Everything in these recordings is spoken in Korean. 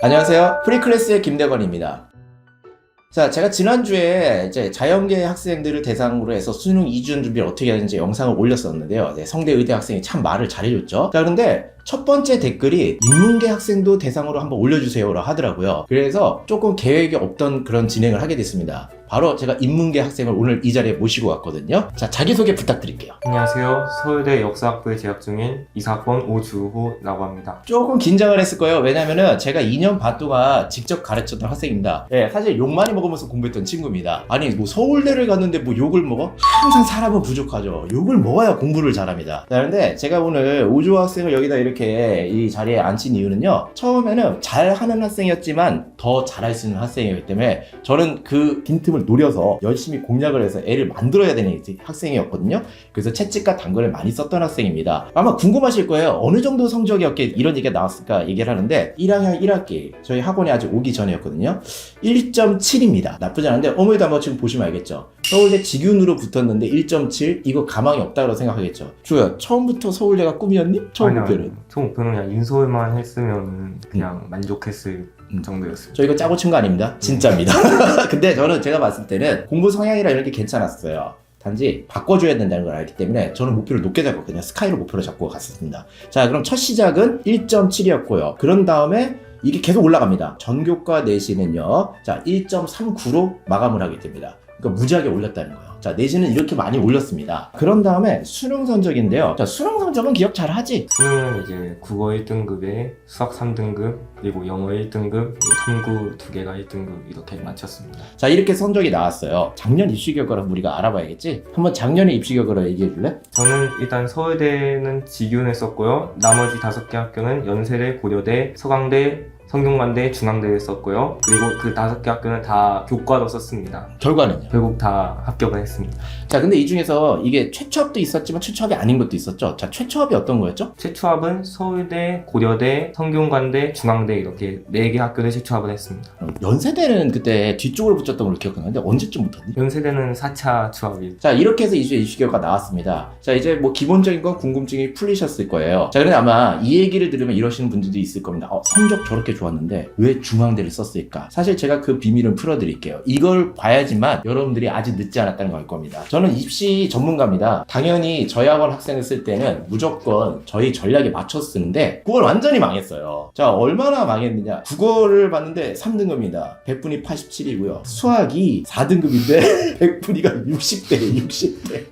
안녕하세요. 프리클래스의 김대건입니다. 자, 제가 지난주에 이제 자연계 학생들을 대상으로 해서 수능 2주 준비를 어떻게 하는지 영상을 올렸었는데요. 네, 성대 의대 학생이 참 말을 잘해줬죠. 자, 그런데 첫 번째 댓글이 인문계 학생도 대상으로 한번 올려주세요라 하더라고요. 그래서 조금 계획이 없던 그런 진행을 하게 됐습니다. 바로 제가 인문계 학생을 오늘 이 자리에 모시고 왔거든요. 자, 자기소개 부탁드릴게요. 안녕하세요. 서울대 역사학부에 재학 중인 이사학번 오주호라고 합니다. 조금 긴장을 했을 거예요. 왜냐면은 제가 2년 반 동안 직접 가르쳤던 학생입니다. 예, 사실 욕 많이 먹으면서 공부했던 친구입니다. 아니, 뭐 서울대를 갔는데 뭐 욕을 먹어? 항상 사람은 부족하죠. 욕을 먹어야 공부를 잘합니다. 자, 근데 제가 오늘 오주호 학생을 여기다 이렇게 이 자리에 앉힌 이유는요. 처음에는 잘하는 학생이었지만 더 잘할 수 있는 학생이기 때문에 저는 그 빈틈을 노려서 열심히 공략을 해서 애를 만들어야 되는 학생이었거든요. 그래서 채찍과 당근을 많이 썼던 학생입니다. 아마 궁금하실 거예요. 어느 정도 성적이었기에 이런 얘기가 나왔을까 얘기를 하는데 1학년 1학기 저희 학원에 아직 오기 전이었거든요. 1.7입니다. 나쁘지 않은데 어머니도 한번 지금 보시면 알겠죠. 서울대 직윤으로 붙었는데 1.7 이거 가망이 없다고 생각하겠죠. 주야, 처음부터 서울대가 꿈이었니? 처음 목표는? 처음 목표는 그냥 인서울만 했으면 그냥 만족했을 정도였어요. 저 이거 짜고 친 거 아닙니다. 진짜입니다. 근데 저는 제가 봤을 때는 공부 성향이라 이런 게 괜찮았어요. 단지 바꿔줘야 된다는 걸 알기 때문에 저는 목표를 높게 잡았거든요. 스카이로 목표를 잡고 갔습니다. 자, 그럼 첫 시작은 1.7이었고요. 그런 다음에 이게 계속 올라갑니다. 전교과 내신은요. 자, 1.39로 마감을 하게 됩니다. 그러니까 무지하게 올렸다는 거예요. 자, 내신은 이렇게 많이 올렸습니다. 그런 다음에 수능 성적인데요. 자, 수능 성적은 기억 잘 하지? 수능은 이제 국어 1등급에 수학 3등급, 그리고 영어 1등급, 그리고 탐구 2개가 1등급 이렇게 맞췄습니다. 자, 이렇게 성적이 나왔어요. 작년 입시 결과를 우리가 알아봐야겠지? 한번 작년의 입시 결과를 얘기해 줄래? 저는 일단 서울대는 직윤 했었고요. 나머지 5개 학교는 연세대, 고려대, 서강대, 성균관대, 중앙대를 썼고요. 그리고 그 5개 학교는 다 교과로 썼습니다. 결과는요? 결국 다 합격을 했습니다. 자, 근데 이 중에서 이게 최초합도 있었지만 최초합이 아닌 것도 있었죠. 자, 최초합이 어떤 거였죠? 최초합은 서울대, 고려대, 성균관대, 중앙대 이렇게 4개 학교를 최초합을 했습니다. 연세대는 그때 뒤쪽으로 붙였던 걸로 기억하는데 언제쯤 붙었니? 연세대는 4차 추합이. 자, 이렇게 해서 이주의 입시 결과 나왔습니다. 자, 이제 뭐 기본적인 건 궁금증이 풀리셨을 거예요. 자, 그런데 아마 이 얘기를 들으면 이러시는 분들도 있을 겁니다. 성적 저렇게 좋았는데 왜 중앙대를 썼을까? 사실 제가 그 비밀은 풀어드릴게요. 이걸 봐야지만 여러분들이 아직 늦지 않았다는 걸 알 겁니다. 저는 입시 전문가입니다. 당연히 저희 학원 학생을 쓸 때는 무조건 저희 전략에 맞춰 쓰는데 그걸 완전히 망했어요. 자, 얼마나 망했느냐? 국어를 봤는데 3등급입니다. 100분이 87이고요. 수학이 4등급인데 100분이가 60대.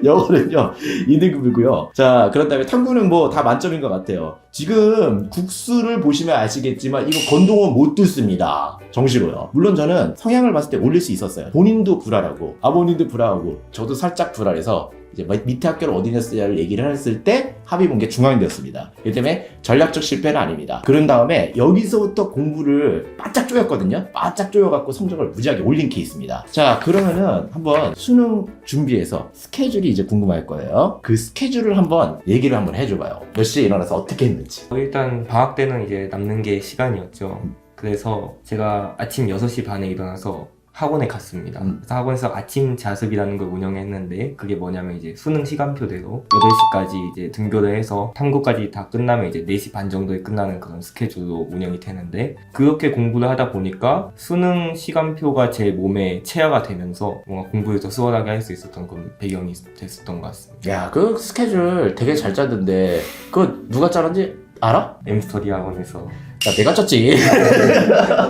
영어는요 2등급이고요. 자, 그런 다음에 탐구는 뭐 다 만점인 것 같아요. 지금 국수를 보시면 아시겠지만 이거 건동은 못 뚫습니다. 정시로요. 물론 저는 성향을 봤을 때 올릴 수 있었어요. 본인도 불알하고 아버님도 불알하고 저도 살짝 불알해서 이제 밑에 학교를 어디 냈을지를 얘기를 했을 때 합의 본 게 중앙대였습니다. 그렇기 때문에 전략적 실패는 아닙니다. 그런 다음에 여기서부터 공부를 바짝 쪼였거든요. 바짝 쪼여갖고 성적을 무지하게 올린 케이스입니다. 자, 그러면은 한번 수능 준비해서 스케줄이 이제 궁금할 거예요. 그 스케줄을 한번 얘기를 한번 해줘봐요. 몇 시에 일어나서 어떻게 했는지. 일단 방학 때는 이제 남는 게 시간이었죠. 그래서 제가 아침 6시 반에 일어나서 학원에 갔습니다. 그래서 학원에서 아침 자습이라는 걸 운영했는데 그게 뭐냐면 이제 수능 시간표대로 8시까지 이제 등교를 해서 탐구까지 다 끝나면 이제 4시 반 정도에 끝나는 그런 스케줄로 운영이 되는데 그렇게 공부를 하다 보니까 수능 시간표가 제 몸에 체화가 되면서 뭔가 공부를 더 수월하게 할 수 있었던 그런 배경이 됐었던 것 같습니다. 야, 그 스케줄 되게 잘 짜던데 그거 누가 짜는지 알아? 엠스터디 학원에서. 야, 내가 짰지.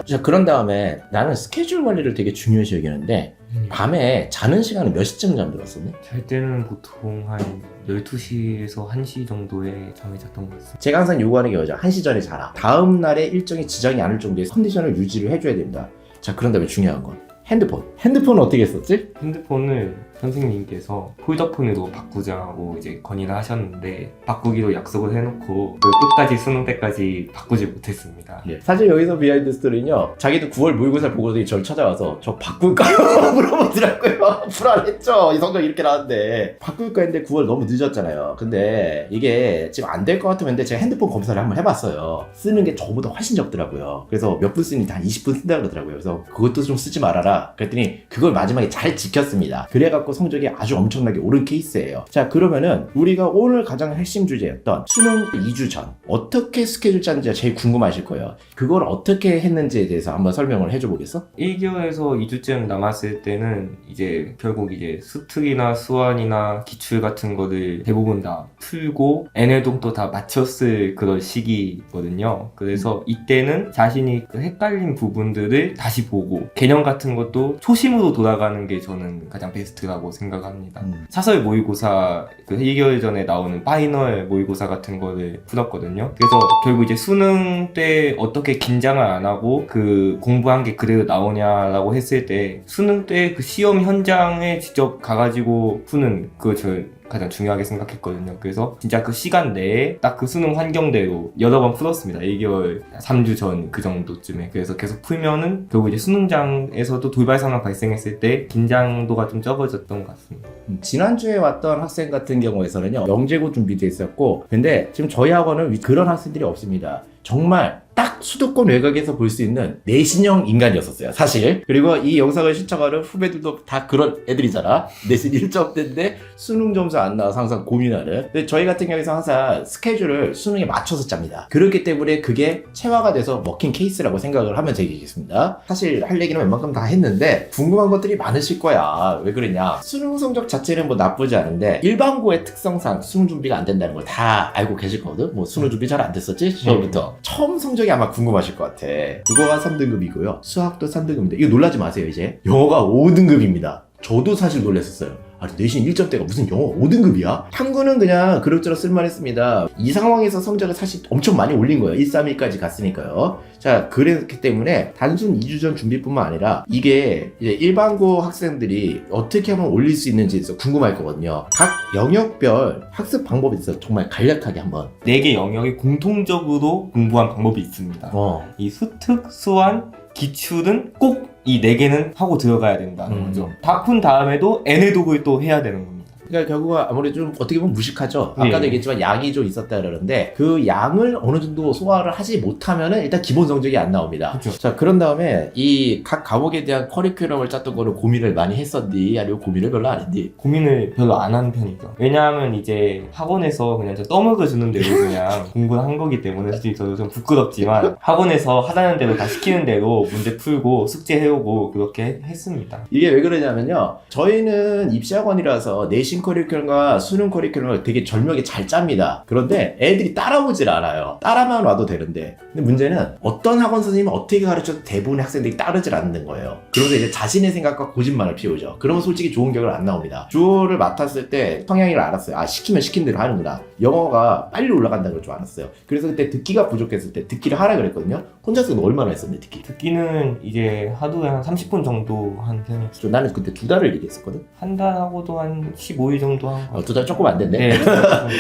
자, 그런 다음에 나는 스케줄 관리를 되게 중요시 여기는데 밤에 자는 시간은 몇 시쯤 잠들었었니? 잘 때는 보통 한 12시에서 1시 정도에 잠이 잤던 것 같습니다. 제가 항상 요구하는 게 뭐죠? 1시 전에 자라. 다음 날에 일정에 지장이 않을 정도의 컨디션을 유지를 해줘야 됩니다. 자, 그런 다음에 중요한 건 핸드폰은 어떻게 했었지? 핸드폰을 선생님께서 폴더폰으로 바꾸자고 이제 건의를 하셨는데 바꾸기로 약속을 해놓고 끝까지 수능 때까지 바꾸지 못했습니다. 예. 사실 여기서 비하인드 스토리는요, 자기도 9월 모의고사를 보고서 저를 찾아와서 저 바꿀까요? 물어보더라고요. 불안했죠. 이 성적 이렇게 나왔는데 바꿀까 했는데 9월 너무 늦었잖아요. 근데 이게 지금 안 될 것 같으면 제가 핸드폰 검사를 한번 해봤어요. 쓰는 게 저보다 훨씬 적더라고요. 그래서 몇 분 쓰니 한 20분 쓴다 그러더라고요. 그래서 그것도 좀 쓰지 말아라 그랬더니 그걸 마지막에 잘 지켰습니다. 그래갖고 해갖고 성적이 아주 엄청나게 오른 케이스예요. 자, 그러면은 우리가 오늘 가장 핵심 주제였던 수능 2주 전 어떻게 스케줄 짰는지가 제일 궁금하실 거예요. 그걸 어떻게 했는지에 대해서 한번 설명을 해줘 보겠어? 1개월에서 2주쯤 남았을 때는 이제 결국 이제 수특이나 수완이나 기출 같은 거를 대부분 다 풀고 N회동도 다 마쳤을 그런 시기거든요. 그래서 이때는 자신이 그 헷갈린 부분들을 다시 보고 개념 같은 것도 초심으로 돌아가는 게 저는 가장 베스트라고 생각합니다. 사설 모의고사 그 1개월 전에 나오는 파이널 모의고사 같은 거를 풀었거든요. 그래서 결국 이제 수능 때 어떻게 긴장을 안 하고 그 공부한 게 그대로 나오냐라고 했을 때 수능 때 그 시험 현장에 직접 가가지고 푸는 그거 저 가장 중요하게 생각했거든요. 그래서 진짜 그 시간 내에 딱 그 수능 환경대로 여러 번 풀었습니다. 1개월 3주 전 그 정도쯤에. 그래서 계속 풀면은 결국 이제 수능장에서도 돌발 상황 발생했을 때 긴장도가 좀 적어졌던 것 같습니다. 지난주에 왔던 학생 같은 경우에서는요, 영재고 준비도 있었고, 근데 지금 저희 학원은 그런 학생들이 없습니다. 정말 딱 수도권 외곽에서 볼 수 있는 내신형 인간이었었어요, 사실. 그리고 이 영상을 시청하는 후배들도 다 그런 애들이잖아. 내신 1점대인데 수능 점수 안 나와서 항상 고민하는. 근데 저희 같은 경우에서 항상 스케줄을 수능에 맞춰서 짭니다. 그렇기 때문에 그게 체화가 돼서 먹힌 케이스라고 생각을 하면 되겠습니다. 사실 할 얘기는 웬만큼 다 했는데 궁금한 것들이 많으실 거야. 왜 그러냐? 수능 성적 자체는 뭐 나쁘지 않은데 일반고의 특성상 수능 준비가 안 된다는 걸 다 알고 계실 거거든. 뭐 수능 준비 잘 안 됐었지? 시절부터. 처음 성적이 아마 궁금하실 것 같아. 국어가 3등급이고요. 수학도 3등급인데 이거 놀라지 마세요. 이제 영어가 5등급입니다. 저도 사실 놀랐었어요. 아니, 내신 1점대가 무슨 영어 5등급이야? 탐구는 그냥 그럭저럭 쓸만했습니다. 이 상황에서 성적을 사실 엄청 많이 올린 거예요. 131까지 갔으니까요. 자, 그렇기 때문에 단순 2주 전 준비뿐만 아니라 이게 이제 일반고 학생들이 어떻게 하면 올릴 수 있는지에 대해서 궁금할 거거든요. 각 영역별 학습 방법에 대해서 정말 간략하게 한번. 4개 영역이 공통적으로 공부한 방법이 있습니다. 이 수특, 수완, 기출은 꼭 이 4개는 하고 들어가야 된다는 거죠. 다 푼 다음에도 N회독을 또 해야 되는 겁니다. 그러니까 결국은 아무래도 좀 어떻게 보면 무식하죠. 아까도 얘기했지만 양이 좀 있었다 그러는데 그 양을 어느 정도 소화를 하지 못하면은 일단 기본 성적이 안 나옵니다. 그쵸. 자, 그런 다음에 이 각 과목에 대한 커리큘럼을 짰던 거를 고민을 많이 했었니? 아니면 고민을 별로 안 했니? 고민을 별로 안 한 편이죠. 왜냐하면 이제 학원에서 그냥 저 떠먹여주는 대로 그냥 공부를 한 거기 때문에 솔직히 저도 좀 부끄럽지만 학원에서 하라는 대로 다 시키는 대로 문제 풀고 숙제 해오고 그렇게 했습니다. 이게 왜 그러냐면요. 저희는 입시학원이라서 내신 커리큘럼과 수능 커리큘럼을 되게 절묘하게 잘 짭니다. 그런데 애들이 따라오질 않아요. 따라만 와도 되는데. 근데 문제는 어떤 학원 선생님은 어떻게 가르쳐도 대부분의 학생들이 따르질 않는 거예요. 그러면서 이제 자신의 생각과 고집만을 피우죠. 그러면 솔직히 좋은 결과가 안 나옵니다. 주어를 맡았을 때 성향을 알았어요. 아, 시키면 시킨 대로 하는구나. 영어가 빨리 올라간다는 걸 줄 알았어요. 그래서 그때 듣기가 부족했을 때 듣기를 하라 그랬거든요. 혼자서 얼마나 했었는데 듣기? 듣기는 이제 하루에 한 30분 정도 한 편이었어요. 나는 그때 2달을 얘기했었거든. 한 달하고도 한 15일 정도 한 거. 2달 조금 안 됐네. 네.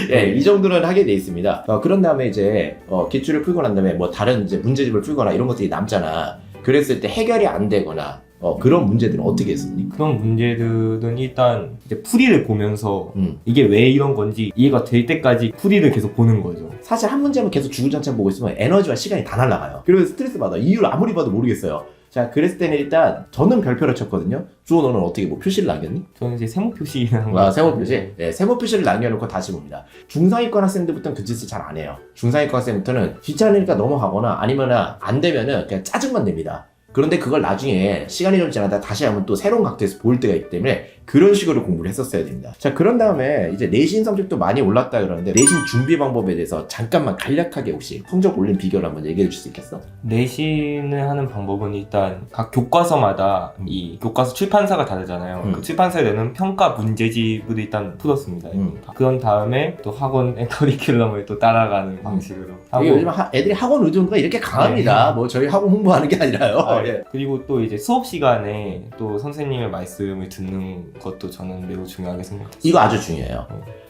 네, 이 정도는 하게 돼 있습니다. 그런 다음에 이제 기출을 풀고 난 다음에 뭐 다른 이제 문제집을 풀거나 이런 것들이 남잖아. 그랬을 때 해결이 안 되거나 그런 문제들은 어떻게 했습니까? 그런 문제들은 일단 이제 풀이를 보면서 이게 왜 이런 건지 이해가 될 때까지 풀이를 계속 보는 거죠. 사실 한 문제만 계속 주구장창 보고 있으면 에너지와 시간이 다 날아가요. 그러면서 스트레스 받아. 이유를 아무리 봐도 모르겠어요. 자, 그랬을 때는 일단 저는 별표를 쳤거든요. 주호, 너는 어떻게 뭐 표시를 남겼니? 저는 이제 세모 표시라는 거. 세모 표시? 네, 세모 표시를 남겨놓고 다시 봅니다. 중상위권 학생들부터는 그 짓을 잘 안 해요. 중상위권 학생부터는 귀찮으니까 넘어가거나 아니면 안 되면은 그냥 짜증만 냅니다. 그런데 그걸 나중에 시간이 좀 지나다 다시 한번 또 새로운 각도에서 볼 때가 있기 때문에 그런 식으로 공부를 했었어야 됩니다. 자, 그런 다음에 이제 내신 성적도 많이 올랐다 그러는데 내신 준비 방법에 대해서 잠깐만 간략하게 혹시 성적 올린 비결을 한번 얘기해 줄 수 있겠어? 내신을 하는 방법은 일단 각 교과서마다 이 교과서 출판사가 다르잖아요. 그 출판사에 내는 평가 문제집을 일단 풀었습니다. 그런 다음에 또 학원의 커리큘럼을 또 따라가는 방식으로 하고. 요즘 애들이 학원 의존도가 이렇게 강합니다. 뭐 저희 학원 홍보하는 게 아니라요. 예. 그리고 또 이제 수업 시간에 또 선생님의 말씀을 듣는 것도 저는 매우 중요하게 생각했어요. 이거 아주 중요해요.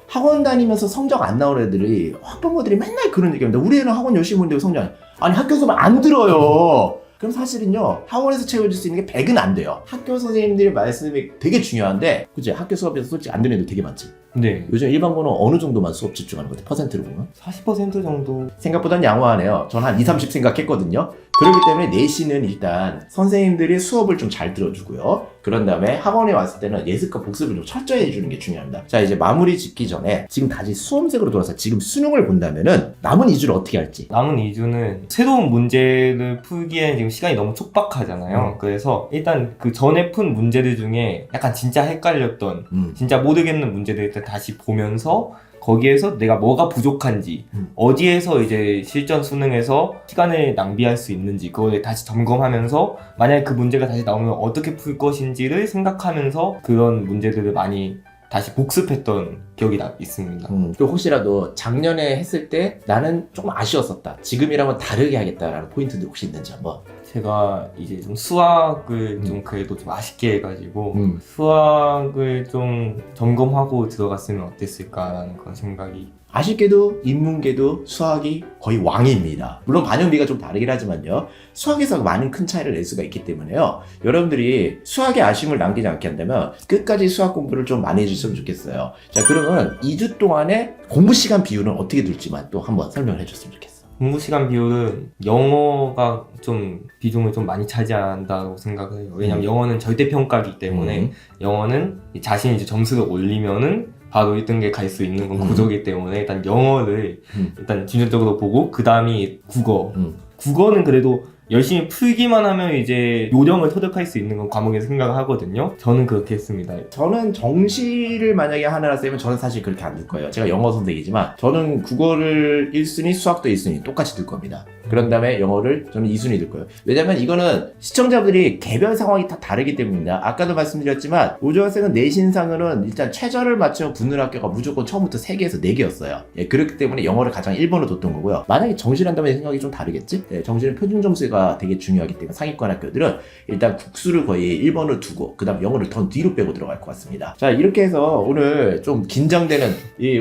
학원 다니면서 성적 안 나오는 애들이 학부모들이 맨날 그런 얘기합니다. 우리 애는 학원 열심히 보는데 성적 안 아니 학교 수업 안 들어요. 그럼 사실은요 학원에서 채워줄 수 있는 게 100은 안 돼요. 학교 선생님들의 말씀이 되게 중요한데 그치? 학교 수업에서 솔직히 안 듣는 애들 되게 많지. 네. 요즘 일반고는 어느 정도만 수업 집중하는 것 같아요? 퍼센트로 보면? 40% 정도. 생각보단 양호하네요. 저는 한 2, 30 생각했거든요. 그렇기 때문에 내신은 일단 선생님들이 수업을 좀 잘 들어주고요. 그런 다음에 학원에 왔을 때는 예습과 복습을 좀 철저히 해주는 게 중요합니다. 자, 이제 마무리 짓기 전에 지금 다시 수험생으로 돌아서 지금 수능을 본다면은 남은 2주를 어떻게 할지. 남은 2주는 새로운 문제를 풀기에는 지금 시간이 너무 촉박하잖아요. 그래서 일단 그 전에 푼 문제들 중에 약간 진짜 헷갈렸던, 진짜 모르겠는 문제들 일단 다시 보면서 거기에서 내가 뭐가 부족한지, 어디에서 이제 실전 수능에서 시간을 낭비할 수 있는지 그걸 다시 점검하면서 만약에 그 문제가 다시 나오면 어떻게 풀 것인지를 생각하면서 그런 문제들을 많이 다시 복습했던 기억이 있습니다. 또 혹시라도 작년에 했을 때 나는 조금 아쉬웠었다. 지금이라면 다르게 하겠다라는 포인트들 혹시 있는지 한번. 제가 이제 좀 수학을 좀 그래도 좀 아쉽게 해가지고 수학을 좀 점검하고 들어갔으면 어땠을까라는 그런 생각이. 아쉽게도 인문계도 수학이 거의 왕입니다. 물론 반영비가 좀 다르긴 하지만요. 수학에서 많은 큰 차이를 낼 수가 있기 때문에요. 여러분들이 수학에 아쉬움을 남기지 않게 한다면 끝까지 수학 공부를 좀 많이 해주셨으면 좋겠어요. 자, 그러면 2주 동안의 공부 시간 비율은 어떻게 둘지만 또 한번 설명을 해줬으면 좋겠어요. 공부 시간 비율은 영어가 좀 비중을 좀 많이 차지한다고 생각을 해요. 왜냐면 영어는 절대평가이기 때문에 영어는 자신이 이제 점수를 올리면은 바로 1등계 갈 수 있는 건 구조이기 때문에 일단 영어를 일단 중점적으로 보고 그 다음이 국어. 국어는 그래도 열심히 풀기만 하면 이제 요령을 터득할 수 있는 건 과목에서 생각을 하거든요. 저는 그렇게 했습니다. 저는 정시를 만약에 하느라 쓰면 저는 사실 그렇게 안 둘 거예요. 제가 영어 선생이지만 저는 국어를 1순위, 수학도 1순위 똑같이 둘 겁니다. 그런 다음에 영어를 저는 2순위 둘 거예요. 왜냐면 이거는 시청자분들이 개별 상황이 다 다르기 때문입니다. 아까도 말씀드렸지만 오조학생은 내신상으로는 일단 최저를 맞춰 붙는 학교가 무조건 처음부터 3개에서 4개였어요. 예, 그렇기 때문에 영어를 가장 1번으로 뒀던 거고요. 만약에 정시를 한다면 생각이 좀 다르겠지? 예, 정시는 표준 점수가 되게 중요하기 때문에 상위권 학교들은 일단 국수를 거의 1번을 두고 그 다음 영어를 더 뒤로 빼고 들어갈 것 같습니다. 자, 이렇게 해서 오늘 좀 긴장되는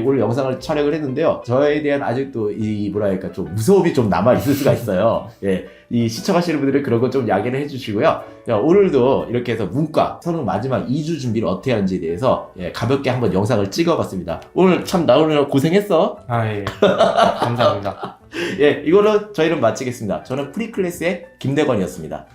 오늘 영상을 촬영을 했는데요. 저에 대한 아직도 뭐랄까 좀 무서움이 좀 남아있을 수가 있어요. 예, 이 시청하시는 분들은 그런 거 좀 야기를 해주시고요. 자, 오늘도 이렇게 해서 문과 수능 마지막 2주 준비를 어떻게 하는지에 대해서 가볍게 한번 영상을 찍어봤습니다. 오늘 참 나오느라 고생했어. 예. 감사합니다. 예, 이거는 저희는 마치겠습니다. 저는 프리클래스의 김대건이었습니다.